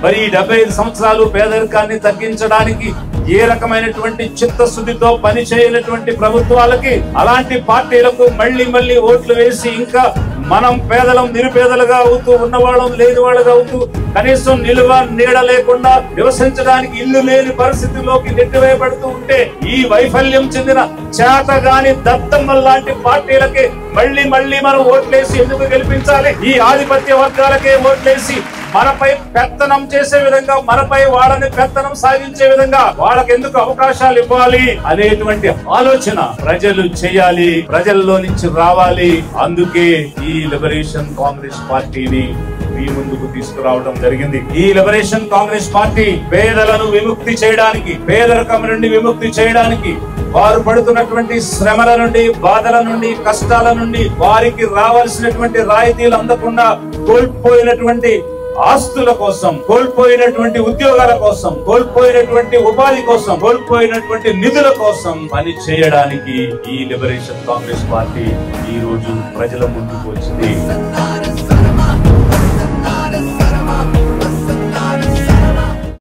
మరి 75 సంవత్సరాలు పేదరికాన్ని తగ్గించడానికి ఏ రకమైనటువంటి చిత్తశుద్ధితో పని చేయనటువంటి ప్రభుత్వాలకి, అలాంటి పార్టీలకు మళ్ళీ ఓట్లు వేసి ఇంకా మనం పేదలం నిరుపేదలుగా అవుతూ, ఉన్నవాళ్ళం లేని వాళ్ళగా అవుతూ, కనీసం నిలువ నీడ లేకుండా నివసించడానికి ఇల్లు లేని పరిస్థితిలోకి నెట్టివేయబడుతూ ఉంటే, ఈ వైఫల్యం చెందిన చేతగాని దత్తమ్మ లాంటి పార్టీలకి మళ్ళీ మనం ఓట్లేసి ఎందుకు గెలిపించాలి? ఈ ఆధిపత్య వర్గాలకే ఓట్లేసి మనపై పెత్తనం చేసే విధంగా, మనపై వాళ్ళని పెత్తనం సాగించే విధంగా వాళ్ళకి ఎందుకు అవకాశాలు ఇవ్వాలి అనేటువంటి ఆలోచన ప్రజలు చేయాలి, ప్రజల్లో నుంచి రావాలి. అందుకే ఈ లిబరేషన్ కాంగ్రెస్ పార్టీని మీ ముందుకు తీసుకురావడం జరిగింది. ఈ లిబరేషన్ కాంగ్రెస్ పార్టీ పేదలను విముక్తి చేయడానికి, పేదరికం నుండి విముక్తి చేయడానికి, వారు పడుతున్నటువంటి శ్రమల నుండి, బాధల నుండి, కష్టాల నుండి, వారికి రావాల్సినటువంటి రాయితీలు అందకుండా కోల్పోయినటువంటి ఆస్తుల కోసం, కోల్పోయినటువంటి ఉద్యోగాల కోసం, కోల్పోయినటువంటి ఉపాధి కోసం, కోల్పోయినటువంటి నిధుల కోసం పని చేయడానికి ఈ లిబరేషన్ కాంగ్రెస్ పార్టీ ఈ రోజు ప్రజల ముందుకు వచ్చింది.